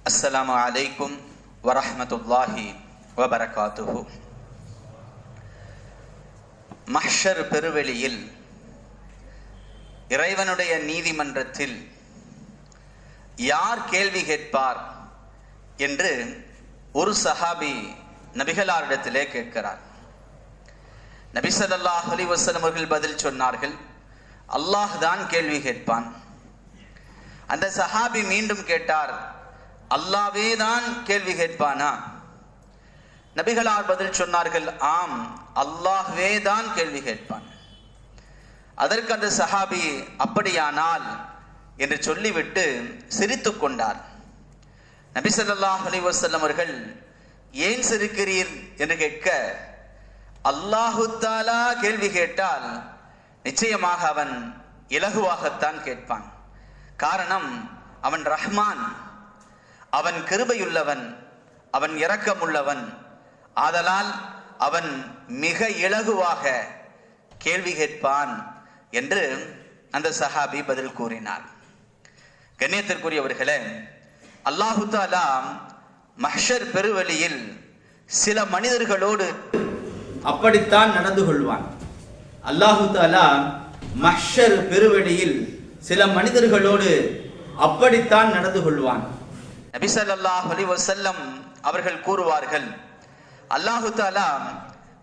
அஸ்ஸலாமு அலைக்கும் வரஹ்மத்துல்லாஹி வபரகாத்துஹு. மஹ்ஷர் பெருவெளியில் இறைவனுடைய நீதிமன்றத்தில் யார் கேள்வி கேட்பார் என்று ஒரு சஹாபி நபிகளாரிடத்திலே கேட்கிறார். நபி ஸல்லல்லாஹு அலைஹி வஸல்லம் அவர்கள் பதில் சொன்னார்கள், அல்லாஹ் தான் கேள்வி கேட்பான். அந்த சஹாபி மீண்டும் கேட்டார், அல்லாஹ்வே தான் கேள்வி கேட்பானா? நபிகளார் பதில் சொன்னார்கள், ஆம், அல்லாஹ்வே தான் கேள்வி கேட்பான். அதற்கு அந்த சஹாபி அப்படியானால் என்று சொல்லிவிட்டு சிரித்து கொண்டார். நபி ஸல்லல்லாஹு அலைஹி வஸல்லம் அவர்கள் ஏன் சிரிக்கிறீர் என்று கேட்க, அல்லாஹு தஆலா கேள்வி கேட்டால் நிச்சயமாக அவன் இலகுவாகத்தான் கேட்பான். காரணம், அவன் ரஹ்மான், அவன் கிருபையுள்ளவன், அவன் இரக்கமுள்ளவன். ஆதலால் அவன் மிக இலகுவாக கேள்வி கேட்பான் என்று அந்த சஹாபி பதில் கூறினார். கண்ணியத்திற்குரியவர்களே, அல்லாஹு தஆலா மஹ்ஷர் பெருவெளியில் சில மனிதர்களோடு அப்படித்தான் நடந்து கொள்வான். அல்லாஹு தஆலா மஹ்ஷர் பெருவெளியில் சில மனிதர்களோடு அப்படித்தான் நடந்து கொள்வான். நபி ஸல்லல்லாஹு அலைஹி வஸல்லம் அவர்கள் கூறுவார்கள், அல்லாஹு தஆலா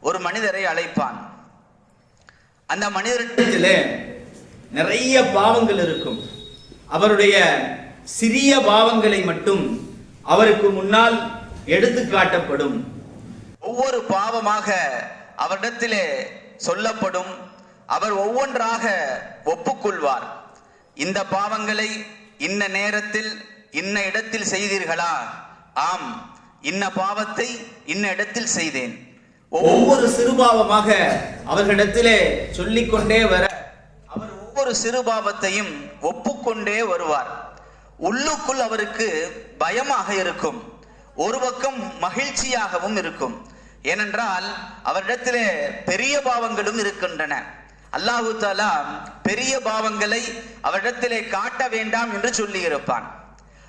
ஒரு மனிதரை அழைப்பான். அந்த மனிதரிடத்திலே நிறைய பாவங்கள் இருக்கும். அவருடைய சிறிய பாவங்களை மட்டும் அவருக்கு முன்னால் எடுத்து காட்டப்படும். ஒவ்வொரு பாவமாக அவரிடத்திலே சொல்லப்படும். அவர் ஒவ்வொன்றாக ஒப்புக்கொள்வார். இந்த பாவங்களை இன்ன நேரத்தில் இன்ன இடத்தில் செய்தீர்களா? ஆம், இன்ன பாவத்தை இன்ன இடத்தில் செய்தேன். ஒவ்வொரு சிறுபாவமாக அவர்களிடத்திலே சொல்லிக்கொண்டே வர அவர் ஒவ்வொரு சிறுபாவத்தையும் ஒப்புக்கொண்டே வருவார். உள்ளுக்குள் அவருக்கு பயமாக இருக்கும், ஒரு பக்கம் மகிழ்ச்சியாகவும் இருக்கும். ஏனென்றால் அவரிடத்திலே பெரிய பாவங்களும் இருக்கின்றன. அல்லாஹு தஆலா பெரிய பாவங்களை அவரிடத்திலே காட்ட வேண்டாம் என்று சொல்லி இருப்பான்.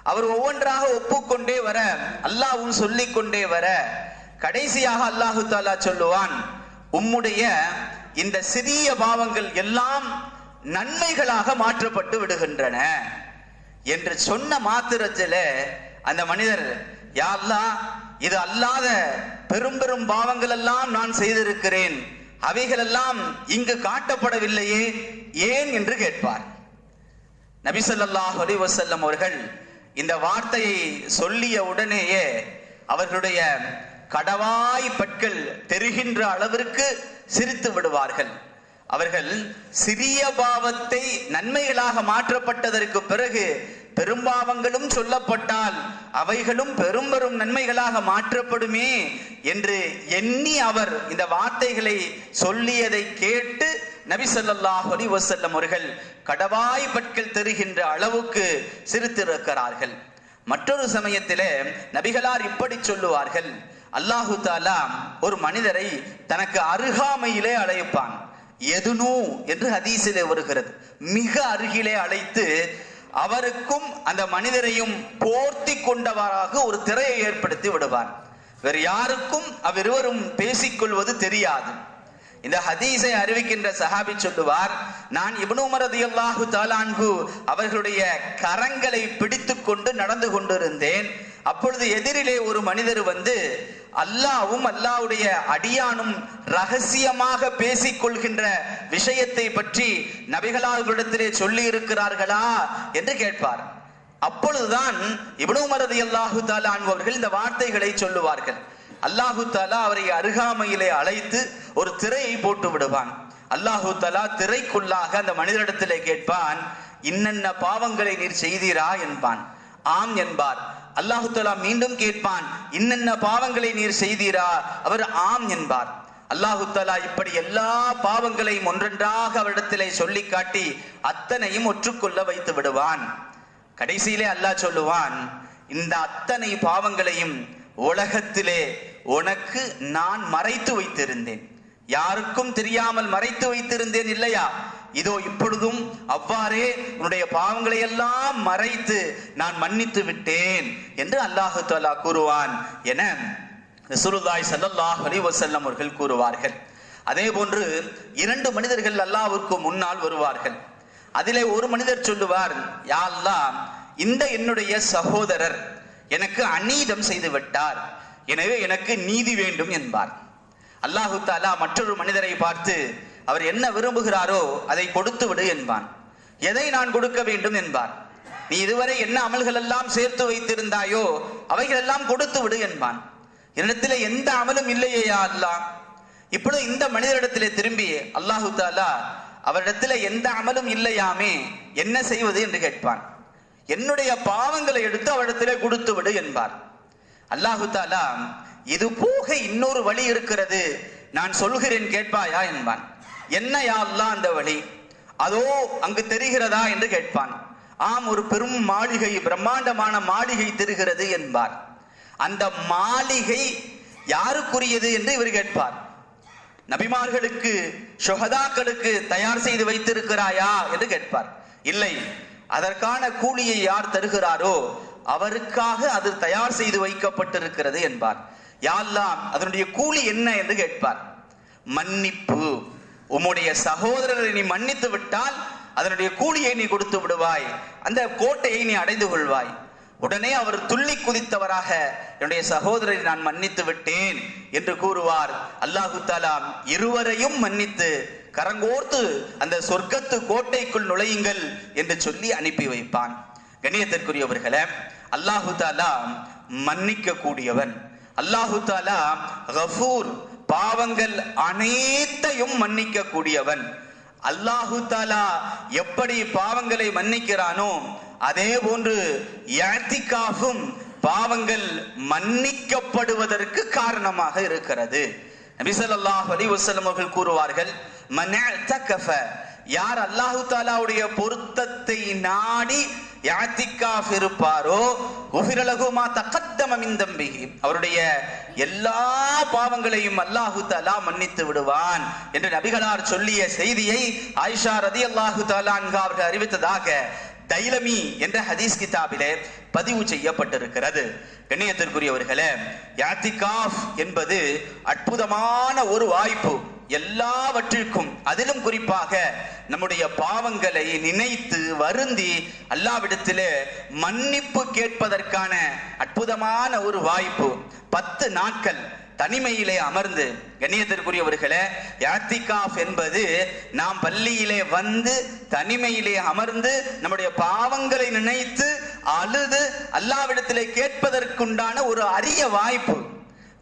அவர் ஒவ்வொன்றாக ஒப்புக்கொண்டே வர, அல்லாஹ்வும் சொல்லிக் கொண்டே வர, கடைசியாக அல்லாஹு தஆலா சொல்லுவான், உம்முடைய இந்த சிறிய பாவங்கள் எல்லாம் நன்மைகளாக மாற்றப்பட்டு விடுகின்றன என்று சொன்ன மாத்திரத்திலே அந்த மனிதர், யா அல்லாஹ், இது அல்லாத பெரும் பெரும் பாவங்கள் எல்லாம் நான் செய்திருக்கிறேன், அவைகளெல்லாம் இங்கு காட்டப்படவில்லையே, ஏன் என்று கேட்பார். நபி ஸல்லல்லாஹு அலைஹி வஸல்லம் அவர்கள் இந்த வார்த்தையை சொல்லிய உடனேயே அவர்களுடைய கடவாய் பற்கள் தெரிகின்ற அளவிற்கு சிரித்து விடுவார்கள். அவர்கள் சிறிய பாவத்தை நன்மைகளாக மாற்றப்பட்டதற்கு பிறகு பெரும்பாவங்களும் சொல்லப்பட்டால் அவைகளும் பெரும் பெரும் நன்மைகளாக மாற்றப்படுமே என்று எண்ணி அவர் இந்த வார்த்தைகளை சொல்லியதை கேட்டு நபி ஸல்லல்லாஹு அலைஹி வஸல்லம் அவர்கள் கடவாய் பற்கள் தெரிகின்ற அளவுக்கு சிரித்திருக்கிறார்கள். மற்றொரு சமயத்திலே நபிகளார் இப்படி சொல்லுவார்கள், அல்லாஹு தஆலா ஒரு மனிதரை தனக்கு அருகாமையிலே அழைப்பான். எதுனு என்று ஹதீஸிலே வருகிறது. மிக அருகிலே அழைத்து அவருக்கும் அந்த மனிதரையும் போர்த்தி கொண்டவராக ஒரு திரையை ஏற்படுத்தி விடுவார். வேறு யாருக்கும் அவ்விருவரும் பேசிக்கொள்வது தெரியாது. இந்த ஹதீஸை அறிவிக்கின்ற சஹாபி சொல்லுவார், நான் இப்னு உமர் ரலியல்லாஹு தஆலா அன்ஹு அவர்களுடைய கரங்களை பிடித்து கொண்டு நடந்து கொண்டிருந்தேன். அப்பொழுது எதிரிலே ஒரு மனிதர் வந்து, அல்லாஹ்வும் அல்லாஹ்வுடைய அடியானும் ரகசியமாக பேசிக்கொள்கின்ற விஷயத்தை பற்றி நபிகளாரிடத்திலே சொல்லி இருக்கிறார்களா என்று கேட்பார். அப்பொழுதுதான் இப்னு உமர் ரலியல்லாஹு தஆலா அன்ஹு அவர்கள் இந்த வார்த்தைகளை சொல்லுவார்கள். அல்லாஹு தஆலா அவரை அருகாமையிலே அழைத்து ஒரு திரையை போட்டு விடுவான். அல்லாஹு தஆலா திரைக்குள்ளாக அந்த மனிதரிடத்திலே கேட்பான், இன்னென்ன பாவங்களை நீர் செய்தீரா என்பான். ஆம் என்பார். அல்லாஹு தஆலா மீண்டும் கேட்பான், இன்னென்ன பாவங்களை நீர் செய்தீரா? அவர் ஆம் என்பார். அல்லாஹு தஆலா இப்படி எல்லா பாவங்களையும் ஒன்றொன்றாக அவரிடத்திலே சொல்லி காட்டி அத்தனையும் ஒற்றுக்கொள்ள வைத்து விடுவான். கடைசியிலே அல்லாஹ் சொல்லுவான், இந்த அத்தனை பாவங்களையும் உலகத்திலே உனக்கு நான் மறைத்து வைத்திருந்தேன், யாருக்கும் தெரியாமல் மறைத்து வைத்திருந்தேன் இல்லையா? இதோ இப்பொழுதும் அவ்வாறே உன்னுடைய பாவங்களை எல்லாம் மறைத்து நான் மன்னித்து விட்டேன் என்று அல்லாஹு தஆலா கூறுவான் என ரசூலுல்லாஹி ஸல்லல்லாஹு அலைஹி வஸல்லம் அவர்கள் கூறுவார்கள். அதே போன்று 2 மனிதர்கள் அல்லாஹ்வுக்கு முன்னால் வருவார்கள். அதிலே ஒரு மனிதர் சொல்லுவார், யா அல்லாஹ், இந்த என்னுடைய சகோதரர் எனக்கு அநீதம் செய்து விட்டார், எனவே எனக்கு நீதி வேண்டும் என்பார். அல்லாஹு தஆலா மற்றொரு மனிதரை பார்த்து அவர் என்ன விரும்புகிறாரோ அதை கொடுத்து விடு என்பான். எதை நான் கொடுக்க வேண்டும் என்பார். நீ இதுவரை என்ன அமல்கள் எல்லாம் சேர்த்து வைத்திருந்தாயோ அவைகள் எல்லாம் கொடுத்து விடு என்பான். என்னிடத்திலே எந்த அமலும் இல்லையே யா அல்லாஹ். இப்பொழுது இந்த மனிதரிடத்திலே திரும்பி அல்லாஹு தஆலா அவரிடத்திலே எந்த அமலும் இல்லையாமே, என்ன செய்வது என்று கேட்பான். என்னுடைய பாவங்களை எடுத்து அவரிடத்திலே கொடுத்து விடு என்பார். அல்லாஹு தஆலா இது போக இன்னொரு வழி இருக்கிறது, நான் சொல்கிறேன் கேட்பாயா என்பான். என்ன யா அல்லாஹ் அந்த வழி? அதோ அங்கு தெரிகிறதா என்று கேட்பான். ஆம், ஒரு பெரும் மாளிகை, பிரம்மாண்டமான மாளிகை தெரிகிறது என்பார். அந்த மாளிகை யாருக்குரியது என்று இவர் கேட்பார். நபிமார்களுக்கு, ஷுஹதாக்களுக்கு தயார் செய்து வைத்திருக்கிறாயா என்று கேட்பார். இல்லை, அதற்கான கூலியை யார் தருகிறாரோ அவருக்காக அது தயார் செய்து வைக்கப்பட்டிருக்கிறது என்பார். யா அல்லாஹ், அதனுடைய கூலி என்ன என்று கேட்பார். மன்னிப்பு, உம்முடைய சகோதரரை நீ மன்னித்து விட்டால் அதனுடைய கூலியை நீ கொடுத்து விடுவாய், அந்த கோட்டையை நீ அடைந்து கொள்வாய். உடனே அவர் துள்ளி குதித்தவராக என்னுடைய சகோதரரை நான் மன்னித்து விட்டேன் என்று கூறுவார். அல்லாஹு தஆலா இருவரையும் மன்னித்து கரங்கோர்த்து அந்த சொர்க்கத்து கோட்டைக்குள் நுழையுங்கள் என்று சொல்லி அனுப்பி வைப்பான். கண்ணியத்திற்குரியவர்களே, அல்லாஹு தஆலா மன்னிக்க கூடியவன். அல்லாஹு தஆலா கஃபூர், பாவங்கள் அனைத்தையும் மன்னிக்க கூடியவன். அல்லாஹு தஆலா எப்படி பாவங்களை மன்னிக்கிறானோ அதே போன்று இஅ்திகாஃபும் பாவங்கள் மன்னிக்கப்படுவதற்கு காரணமாக இருக்கிறது. நபி ஸல்லல்லாஹு அலைஹி வஸல்லம் அவர்கள் கூறுவார்கள், மன் இஅ்தகஃப, யார் அல்லாஹு தஆலாவுடைய பொருத்தத்தை நாடி இஅ்திகாஃப் இருப்பாரோ, குஃபிர லஹு மா தகத்தம மின் தம்பிஹி, அவருடைய எல்லா பாவங்களையும் அல்லாஹு தஆலா மன்னித்து விடுவான் என்று நபிகளார் சொல்லிய செய்தியை ஆயிஷா ரலியல்லாஹு தஆலா அன்ஹா அவர்கள் அறிவித்ததாக தைலமி என்ற ஹதீஸ் கிதாபிலே பதிவு செய்யப்பட்டிருக்கிறது. கண்ணியத்திற்குரியவர்களே, இஅ்திகாஃப் என்பது அற்புதமான ஒரு வாய்ப்பு. எல்லாவற்றிற்கும், அதிலும் குறிப்பாக நம்முடைய பாவங்களை நினைத்து வருந்தி அல்லாஹ்விடத்திலே மன்னிப்பு கேட்பதற்கான அற்புதமான ஒரு வாய்ப்பு. 10 நாட்கள் தனிமையிலே அமர்ந்து, கண்ணியத்திற்குரியவர்களே, இஅ்திகாஃப் என்பது நாம் பள்ளியிலே வந்து தனிமையிலே அமர்ந்து நம்முடைய பாவங்களை நினைத்து அழுது அல்லாஹ்விடத்திலே கேட்பதற்குண்டான ஒரு அரிய வாய்ப்பு.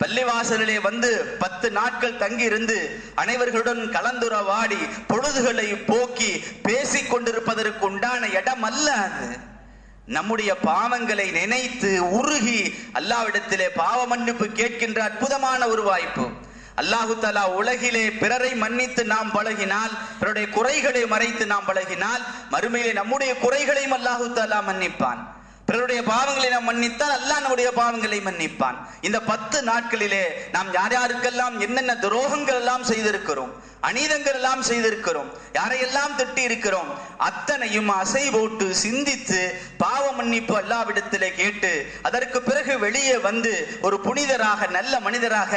பள்ளிவாசலிலே வந்து 10 நாட்கள் தங்கி இருந்து அனைவர்களுடன் கலந்துரவாடி பொழுதுகளை போக்கி பேசிக் கொண்டிருப்பதற்கு உண்டான இடம் அல்ல அது. நம்முடைய பாவங்களை நினைத்து உருகி அல்லாஹ்விடத்திலே பாவ மன்னிப்பு கேட்கின்ற அற்புதமான ஒரு வாய்ப்பு. அல்லாஹு தஆலா உலகிலே பிறரை மன்னித்து நாம் பழகினால், பிறருடைய குறைகளை மறைத்து நாம் பழகினால், மறுமையிலே நம்முடைய குறைகளையும் அல்லாஹு தஆலா மன்னிப்பான். பிறருடைய பாவங்களை நாம் மன்னித்தால் அல்லாஹ் நம்முடைய பாவங்களை மன்னிப்பான். இந்த 10 நாட்களிலே நாம் யார் யாருக்கெல்லாம் என்னென்ன துரோகங்கள் எல்லாம் செய்திருக்கிறோம், அநீதங்கள் எல்லாம் செய்திருக்கிறோம், யாரையெல்லாம் திட்டி இருக்கிறோம், அத்தனையும் அசை போட்டு சிந்தித்து பாவ மன்னிப்பு அல்லாஹ்விடத்திலே கேட்டு அதற்கு பிறகு வெளியே வந்து ஒரு புனிதராக, நல்ல மனிதராக,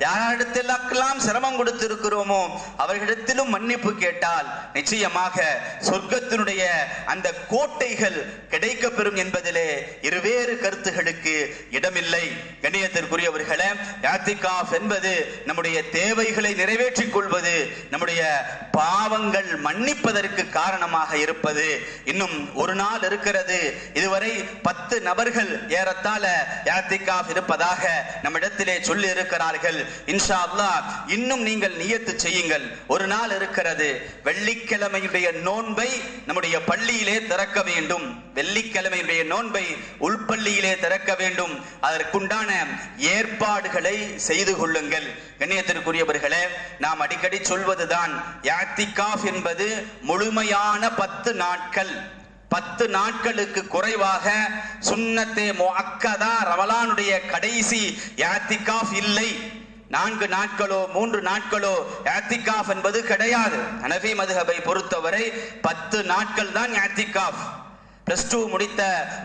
யாரிடத்திலெல்லாம் சிரமம் கொடுத்து இருக்கிறோமோ அவர்களிடத்திலும் மன்னிப்பு கேட்டால் நிச்சயமாக சொர்க்கத்தினுடைய அந்த கோட்டைகள் கிடைக்க பெறும் என்பதிலே இருவேறு கருத்துகளுக்கு இடமில்லை. கண்ணியத்திற்குரியவர்களே, இஅ்திகாஃப் என்பது நம்முடைய தேவைகளை நிறைவேற்றிக் கொள்வது, நம்முடைய பாவங்கள் மன்னிப்பதற்கு காரணமாக இருப்பது. இன்னும் ஒரு நாள் இருக்கிறது. இதுவரை 10 நபர்கள் ஏறத்தாழ இஅ்திகாஃப் இருப்பதாக நம்மிடத்திலே சொல்லி இருக்கிறார்கள். இன்ஷா அல்லாஹ் இன்னும் நீங்கள் நியத்து செய்யுங்கள். ஒரு நாள் இருக்கிறது. வெள்ளிக்கிழமையுடைய நோன்பை நம்முடைய பள்ளியிலே திறக்க வேண்டும். வெள்ளிக்கிழமையுடைய நோன்பை உள்பள்ளியிலே திறக்க வேண்டும். அதற்குண்டான ஏற்பாடுகளை செய்து கொள்ளுங்கள். கண்ணியத்திற்குரியவர்களே, நாம் அடிக்கடி சொல்வதுதான், இஅ்திகாஃப் என்பது முழுமையான 10 நாட்கள். 10 நாட்களுக்கு குறைவாக சுன்னத்தே முஅக்கதா ரமலானுடைய கடைசி இஅ்திகாஃப் இல்லை. 4 நாட்களோ 3 நாட்களோ இஅ்திகாஃப் என்பது கிடையாது. ஹனஃபி மதுஹபை பொறுத்தவரை 10 நாட்கள் தான் இஅ்திகாஃப். +2 முடித்த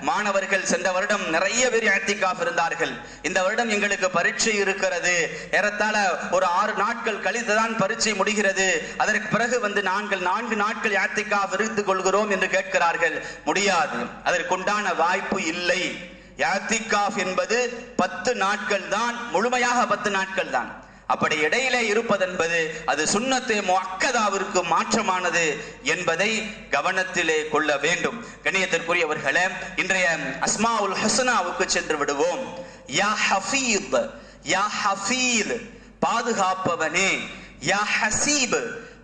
மாணவர்கள் சென்ற வருடம் நிறைய பேர் இஅ்திகாஃப் இருந்தார்கள். இந்த வருடம் எங்களுக்கு பரீட்சை இருக்கிறது, ஏறத்தாழ ஒரு 6 நாட்கள் கழித்துதான் பரீட்சை முடிகிறது, அதற்கு பிறகு வந்து நாங்கள் 4 நாட்கள் இஅ்திகாஃப் இருந்துக் கொள்கிறோம் என்று கேட்கிறார்கள். முடியாது, அதற்குண்டான வாய்ப்பு இல்லை. இஅ்திகாஃப் என்பது 10 நாட்கள் தான், முழுமையாக 10 நாட்கள் தான். அப்படி இடையிலே இருப்பதென்பது அது சுன்னத்தே முஅக்கதாவிற்கு மாற்றமானது என்பதை கவனத்திலே கொள்ள வேண்டும். கண்ணியத்திற்குரியவர்களே, இன்றைய அஸ்மாஉல் ஹுஸ்னாவுக்கு சென்று விடுவோம். யா ஹஃபீத், யா ஹஃபீத் பாதுகாப்பவனே, யா ஹசீப்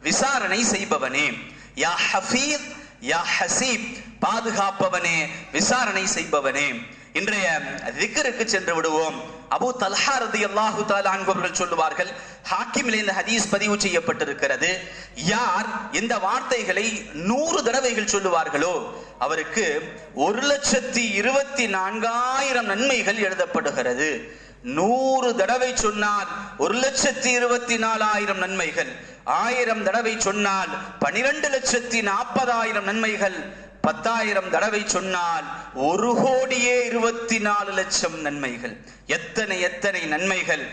விசாரணை செய்பவனே. யா ஹஃபீத், யா ஹசீப் பாதுகாப்பவனே, விசாரணை செய்பவனே. இன்றைய திக்ருக்கு சென்று விடுவோம். அபூ தல்ஹா ரலியல்லாஹு தஆலா அன்ஹு அவர்கள் சொல்லுவார்கள், ஹாக்கிமிலே இந்த ஹதீஸ் பதிவு செய்யப்பட்டிருக்கிறது, யார் இந்த வார்த்தைகளை 100 தடவைகள் சொல்லுவார்களோ அவருக்கு 1,24,000 நன்மைகள் எழுதப்படுகிறது. 100 தடவை சொன்னால் 1,24,000 நன்மைகள், 1000 தடவை சொன்னால் 12,40,000 நன்மைகள், 10,000 தடவை சொன்னால் 1,24,00,000 நன்மைகள். எத்தனை எத்தனை நன்மைகள்!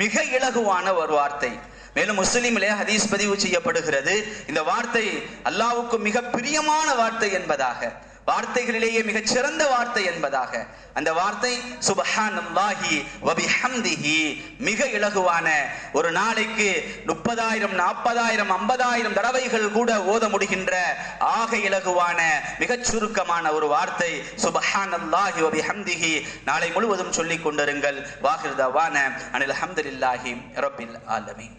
மிக இலகுவான ஒரு வார்த்தை. மேலும் முஸ்லிமிலே ஹதீஸ் பதிவு செய்யப்படுகிறது, இந்த வார்த்தை அல்லாஹ்வுக்கு மிக பிரியமான வார்த்தை என்பதாக, வார்த்தைகளிலேயே மிகச் சிறந்த வார்த்தை என்பதாக. அந்த வார்த்தை சுப்ஹானல்லாஹி வ பிஹம்திஹி. மிக இலகுவான, ஒரு நாளைக்கு 30,000 40,000 50,000 தடவைகள் கூட ஓத முடிகின்ற ஆக இலகுவான மிகச் சுருக்கமான ஒரு வார்த்தை சுப்ஹானல்லாஹி வ பிஹம்திஹி. நாளை முழுவதும் சொல்லிக் கொண்டிருங்கள். வாஹிர் தவானா அனில் ஹம்துலில்லாஹி ரப்பில் ஆலமீன்.